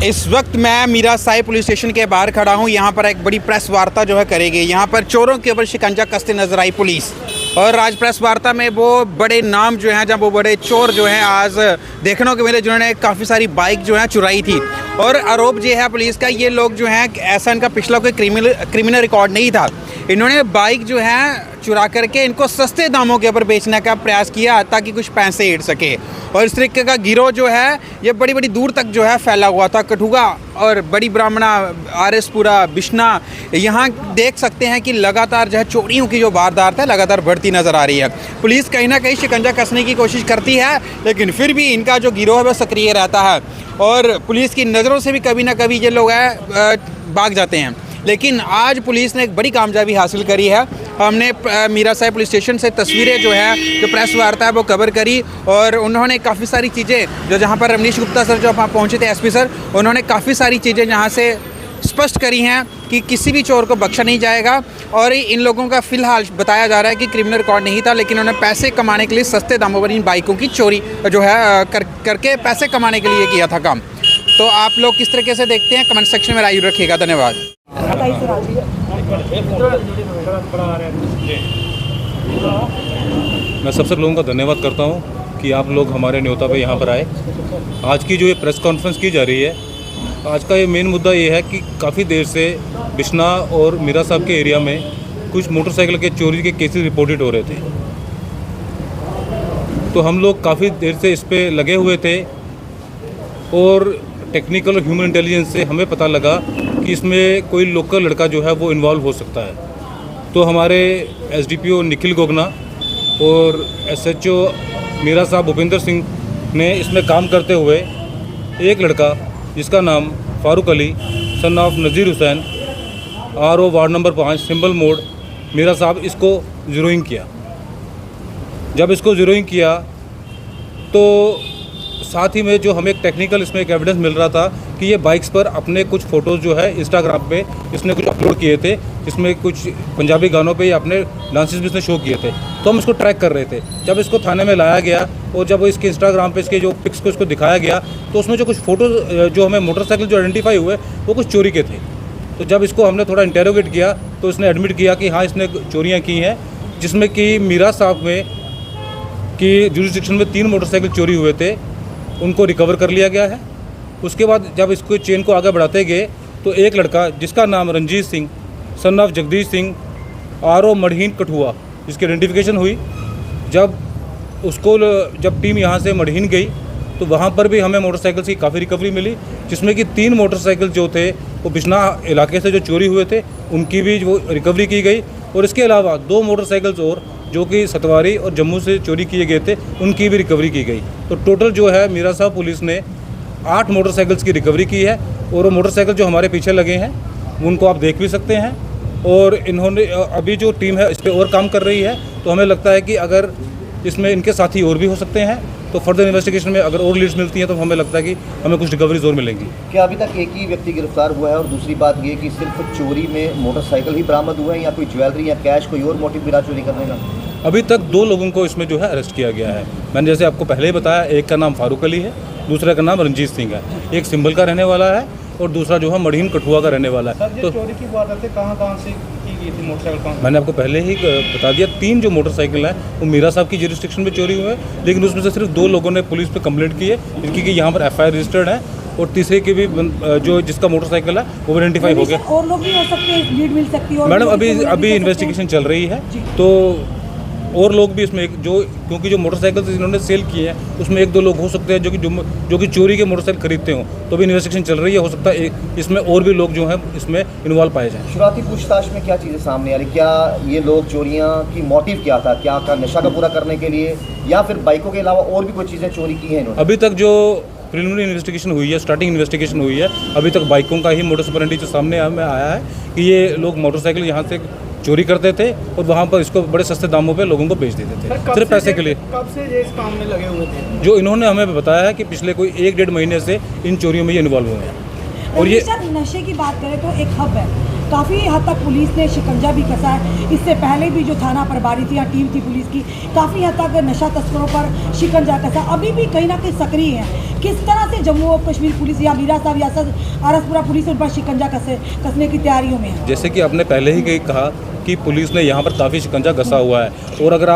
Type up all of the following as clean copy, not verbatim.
इस वक्त मैं मीरा साहिब पुलिस स्टेशन के बाहर खड़ा हूं। यहां पर एक बड़ी प्रेस वार्ता जो है करेगी। यहां पर चोरों के ऊपर शिकंजा कसते नजर आई पुलिस। और आज प्रेस वार्ता में वो बड़े नाम जो हैं, जब वो बड़े चोर जो हैं आज देखने को मिले, जिन्होंने काफ़ी सारी बाइक जो है चुराई थी। और आरोप ये है पुलिस का, ये लोग जो हैं, ऐसा इनका पिछला कोई क्रिमिनल रिकॉर्ड नहीं था। इन्होंने बाइक जो है चुरा करके इनको सस्ते दामों के ऊपर बेचने का प्रयास किया ताकि कुछ पैसे ईट सके। और इस तरीके का गिरोह जो है ये बड़ी बड़ी दूर तक जो है फैला हुआ था। कठुआ और बड़ी ब्राह्मणा, आरएसपुरा, बिश्ना, यहाँ देख सकते हैं कि लगातार जो है चोरियों की जो वारदात है लगातार बढ़ती नज़र आ रही है। पुलिस कहीं ना कहीं शिकंजा कसने की कोशिश करती है, लेकिन फिर भी इनका जो गिरोह है वह सक्रिय रहता है और पुलिस की नज़रों से भी कभी ना कभी ये लोग भाग जाते हैं। लेकिन आज पुलिस ने एक बड़ी कामयाबी हासिल करी है। हमने मीरा साहिब पुलिस स्टेशन से तस्वीरें जो है, जो प्रेस वार्ता है वो कवर करी और उन्होंने काफ़ी सारी चीज़ें जो, जहाँ पर रमनीश गुप्ता सर जो वहाँ पहुँचे थे, एसपी सर, उन्होंने काफ़ी सारी चीज़ें यहाँ से स्पष्ट करी हैं कि किसी भी चोर को बख्शा नहीं जाएगा। और इन लोगों का फ़िलहाल बताया जा रहा है कि क्रिमिनल रिकॉर्ड नहीं था, लेकिन उन्होंने पैसे कमाने के लिए सस्ते दामों पर इन बाइकों की चोरी जो है करके पैसे कमाने के लिए किया था काम। तो आप लोग किस तरीके से देखते हैं, कमेंट सेक्शन में राय रखिएगा। धन्यवाद। मैं सबसे लोगों का धन्यवाद करता हूं कि आप लोग हमारे न्योता पे यहाँ पर आए। आज की जो ये प्रेस कॉन्फ्रेंस की जा रही है, आज का ये मेन मुद्दा ये है कि काफ़ी देर से बिश्ना और मीरा साहब के एरिया में कुछ मोटरसाइकिल के चोरी के केसेस रिपोर्टेड हो रहे थे। तो हम लोग काफ़ी देर से इस पर लगे हुए थे और टेक्निकल और ह्यूमन इंटेलिजेंस से हमें पता लगा कि इसमें कोई लोकल लड़का जो है वो इन्वॉल्व हो सकता है। तो हमारे एसडीपीओ निखिल गोगना और एसएचओ मीरा साहब भूपेंद्र सिंह ने इसमें काम करते हुए एक लड़का जिसका नाम Farooq Ali son of Nazir Hussain, RO ward number 5 symbol मोड़ मीरा साहब, इसको ज़ीरोइंग किया। जब इसको ज़ीरोइंग किया तो साथ ही में जो हमें टेक्निकल इसमें एक एविडेंस मिल रहा था कि ये बाइक्स पर अपने कुछ फ़ोटोज़ जो है इंस्टाग्राम पे इसने कुछ अपलोड किए थे, जिसमें कुछ पंजाबी गानों पे अपने डांसेस भी इसने शो किए थे। तो हम इसको ट्रैक कर रहे थे। जब इसको थाने में लाया गया और जब इसके इंस्टाग्राम पे इसके जो पिक्स को इसको दिखाया गया तो उसमें जो कुछ फ़ोटोज़ जो हमें मोटरसाइकिल जो आइडेंटिफाई हुए वो कुछ चोरी के थे। तो जब इसको हमने थोड़ा इंटेरोगेट किया तो इसने एडमिट किया कि हाँ इसने चोरियाँ की हैं, जिसमें कि मीरा साहब में कि जुरिस्डिक्शन में 3 मोटरसाइकिल चोरी हुए थे, उनको रिकवर कर लिया गया है। उसके बाद जब इसको चेन को आगे बढ़ाते गए तो एक लड़का जिसका नाम Ranjit Singh son of Jagdish Singh, RO Madheen Kathua, जिसकी आइडेंटिफिकेशन हुई। जब टीम यहाँ से मढ़ीन गई तो वहाँ पर भी हमें मोटरसाइकिल की काफ़ी रिकवरी मिली, जिसमें कि 3 मोटरसाइकिल जो थे वो बिश्ना इलाके से जो चोरी हुए थे उनकी भी वो रिकवरी की गई। और इसके अलावा 2 मोटरसाइकिल्स और जो कि सतवारी और जम्मू से चोरी किए गए थे उनकी भी रिकवरी की गई। तो टोटल जो है मीरा साहब पुलिस ने 8 मोटरसाइकिल्स की रिकवरी की है। और वो मोटरसाइकिल जो हमारे पीछे लगे हैं उनको आप देख भी सकते हैं। और इन्होंने अभी जो टीम है इस पर और काम कर रही है। तो हमें लगता है कि अगर इसमें इनके साथी और भी हो सकते हैं तो फर्दर इन्वेस्टिगेशन में अगर और लीड्स मिलती हैं तो हमें लगता है कि हमें कुछ रिकवरीज और मिलेंगी। क्या अभी तक एक ही व्यक्ति गिरफ्तार हुआ है? और दूसरी बात ये कि सिर्फ चोरी में मोटरसाइकिल ही बरामद हुआ है या कोई ज्वेलरी या कैश, कोई और मोटिव बिना चोरी करने का? अभी तक 2 लोगों को इसमें जो है अरेस्ट किया गया है। मैंने जैसे आपको पहले ही बताया, एक का नाम फारूक अली है, दूसरे का नाम रंजीत सिंह है। एक सिंबल का रहने वाला है और दूसरा जो है मढ़ीन कठुआ का रहने वाला है। तो चोरी की वारदातें कहाँ से की गई थी मोटरसाइकिल? मैंने आपको पहले ही बता दिया, 3 जो मोटरसाइकिल है वो मीरा साहब की जुरिस्डिक्शन में चोरी हुए हैं, लेकिन उसमें से सिर्फ 2 लोगों ने पुलिस पे कंप्लेंट की है, जिनकी कि यहाँ पर एफआईआर रजिस्टर्ड है। और तीसरे की भी जो जिसका मोटरसाइकिल है वो आइडेंटिफाई हो गया। और लोग भी हो सकते हैं, लीड मिल सकती है? मैडम अभी इन्वेस्टिगेशन चल रही है, तो और लोग भी इसमें क्योंकि जो मोटरसाइकिल जिन्होंने सेल किए हैं उसमें 1-2 लोग हो सकते हैं जो कि चोरी के मोटरसाइकिल खरीदते हों, तो भी इन्वेस्टिगेशन चल रही है। हो सकता है इसमें और भी लोग जो हैं इसमें इन्वॉल्व पाए जाएँ। शुरुआती पूछताछ में क्या चीज़ें सामने आ रही, क्या ये लोग चोरियाँ की मोटिव क्या था, क्या का नशा का पूरा करने के लिए या फिर बाइकों के अलावा और भी कोई चीज़ें चोरी की हैं इन्होंने? अभी तक जो प्रिलिमिनरी इन्वेस्टिगेशन हुई है, स्टार्टिंग इन्वेस्टिगेशन हुई है, अभी तक बाइकों का ही मोटर्स ऑपरेंडी जो सामने आया है कि ये लोग मोटरसाइकिल यहाँ से चोरी करते थे और वहाँ पर इसको बड़े सस्ते दामों पे लोगों को बेच देते थे, सिर्फ पैसे के लिए। कब से ये इस काम में लगे हुए थे? जो इन्होंने हमें बताया है कि पिछले कोई 1-1.5 महीने से इन चोरियों में ये इन्वॉल्व हुए हैं। और ये सर नशे की बात करें तो एक हब है, काफ़ी हद तक पुलिस ने शिकंजा भी कसा है। इससे पहले भी जो थाना प्रभारी थी या टीम थी पुलिस की, काफ़ी हद तक नशा तस्करों पर शिकंजा कसा, अभी भी कहीं ना कहीं सक्रिय है। किस तरह से जम्मू और कश्मीर पुलिस या मीरा साहब या आरसपुरा पुलिस उन पर शिकंजा कसने की तैयारियों में है? जैसे कि आपने पहले ही कहा कि पुलिस ने यहाँ पर काफ़ी शिकंजा कसा हुआ है। और अगर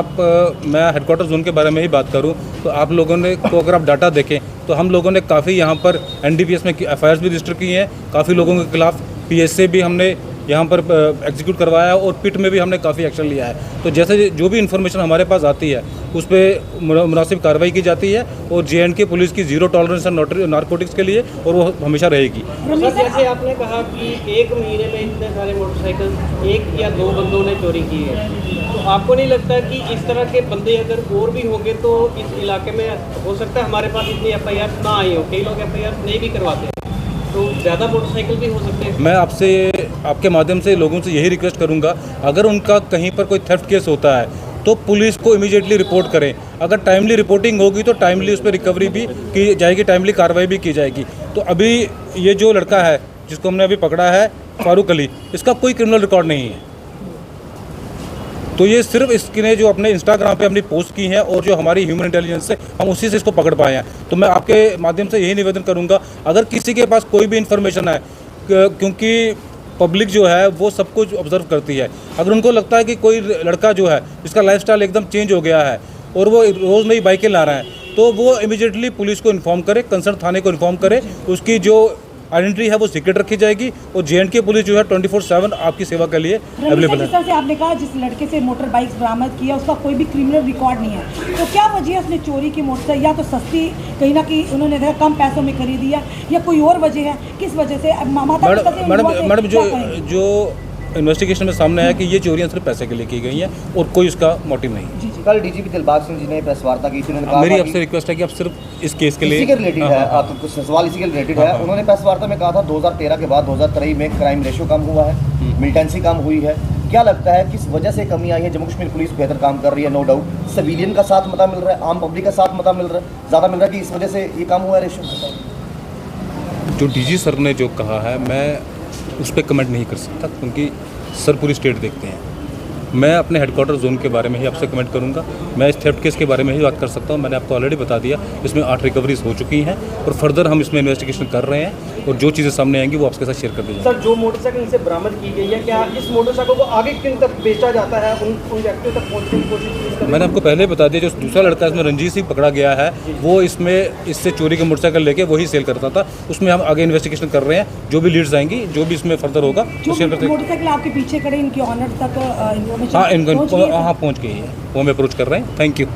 मैं हेडक्वार्टर जोन के बारे में ही बात करूँ तो आप लोगों ने अगर आप डाटा देखें तो हम लोगों ने काफ़ी यहाँ पर NDPS में FIRs भी रजिस्टर की हैं, काफ़ी लोगों के खिलाफ PSA भी हमने यहाँ पर एग्जीक्यूट करवाया और पिट में भी हमने काफ़ी एक्शन लिया है। तो जैसे जो भी इन्फॉर्मेशन हमारे पास आती है उस पर मुनासिब कार्रवाई की जाती है और J&K पुलिस की 0 टॉलरेंस है नारकोटिक्स के लिए और वो हमेशा रहेगी। सर जैसे आपने कहा कि 1 महीने में इतने सारे मोटरसाइकिल 1 या 2 बंदों ने चोरी की है, तो आपको नहीं लगता कि इस तरह के बंदे अगर और भी होंगे तो इस इलाके में हो सकता है हमारे पास इतनी FIR ना आई हो, कई लोग FIR नहीं भी करवाते हैं, तो ज़्यादा मोटरसाइकिल भी हो सकते हैं? मैं आपके माध्यम से लोगों से यही रिक्वेस्ट करूंगा, अगर उनका कहीं पर कोई थेफ्ट केस होता है तो पुलिस को इमीडिएटली रिपोर्ट करें। अगर टाइमली रिपोर्टिंग होगी तो टाइमली उस पर रिकवरी भी की जाएगी, टाइमली कार्रवाई भी की जाएगी। तो अभी ये जो लड़का है जिसको हमने अभी पकड़ा है फारूक अली, इसका कोई क्रिमिनल रिकॉर्ड नहीं है। तो ये सिर्फ इसने जो अपने इंस्टाग्राम पे अपनी पोस्ट की हैं और जो हमारी ह्यूमन इंटेलिजेंस से हम उसी से इसको पकड़ पाए हैं। तो मैं आपके माध्यम से यही निवेदन करूंगा, अगर किसी के पास कोई भी इन्फॉर्मेशन है, क्योंकि पब्लिक जो है वो सब कुछ ऑब्जर्व करती है, अगर उनको लगता है कि कोई लड़का जो है जिसका लाइफस्टाइल एकदम चेंज हो गया है और वो रोज़ नई बाइकें ला रहा है, तो वो इमीडिएटली पुलिस को इन्फॉर्म करे, कंसर्न थाने को इन्फॉर्म करे, उसकी जो आइडेंटिटी है वो सीक्रेट रखी जाएगी और J&K पुलिस जो है 24/7 आपकी सेवा के लिए अवेलेबल है। जिस से आपने कहा जिस लड़के से मोटर बाइक्स बरामद किया उसका कोई भी क्रिमिनल रिकॉर्ड नहीं है, तो क्या वजह है उसने चोरी की मोटरसाइकिल? या तो सस्ती कहीं ना कहीं उन्होंने देखा कम पैसों में खरीदी है या कोई और वजह है? किस वजह से? मैडम जो इन्वेस्टिगेशन में सामने आया कि ये चोरियां सिर्फ पैसे के लिए की गई हैं और कोई उसका मोटिव नहीं। कल DGP दिलबाग सिंह जी ने प्रेस वार्ता की थी, उन्होंने कहा मेरी आपसे रिक्वेस्ट है कि आप सिर्फ इस केस के लिए इसी के रिलेटेड है, आपको कुछ सवाल इसी के रिलेटेड है। उन्होंने प्रेस वार्ता में कहा था 2013 के बाद 2023 में क्राइम रेशियो कम हुआ है, मिलिटेंसी कम हुई है। क्या लगता है किस वजह से कमी आई है? जम्मू कश्मीर पुलिस बेहतर काम कर रही है, नो डाउट, सिविलियन का साथ मता मिल रहा है, आम पब्लिक का साथ मता मिल रहा है, ज़्यादा मिल रहा है कि इस वजह से ये कम हुआ है रेशियो? जो DG सर ने जो कहा है मैं उस पर कमेंट नहीं कर सकता, क्योंकि सर पूरी स्टेट देखते हैं। मैं अपने हेडक्वार्टर जोन के बारे में ही आपसे कमेंट करूंगा। मैं इस थेफ्ट केस के बारे में ही बात कर सकता हूं। मैंने आपको ऑलरेडी बता दिया, इसमें 8 रिकवरीज हो चुकी हैं और फर्दर हम इसमें इन्वेस्टिगेशन कर रहे हैं और जो चीज़ें सामने आएंगी वो आपके साथ शेयर कर दी जाएंगी। सर जो मोटरसाइकिल से बरामद की गई है, क्या इस मोटरसाइकिल को आगे किन तक बेचा जाता है, उन व्यक्तियों तक पहुँचने की कोशिश? मैंने आपको पहले बता दिया, जो दूसरा लड़का इसमें रंजीत सिंह पकड़ा गया है वो इससे चोरी के मोटरसाइकिल लेके वही सेल करता था। उसमें हम आगे इन्वेस्टिगेशन कर रहे हैं, जो भी लीड्स आएंगी, जो भी इसमें फर्दर होगा तो शेयर करते हैं। मोटरसाइकिल आपके पीछे खड़े इनके ऑनर तक इन्फॉर्मेशन हाँ पहुँच गई है, वो हम अप्रोच कर रहे हैं। Thank you.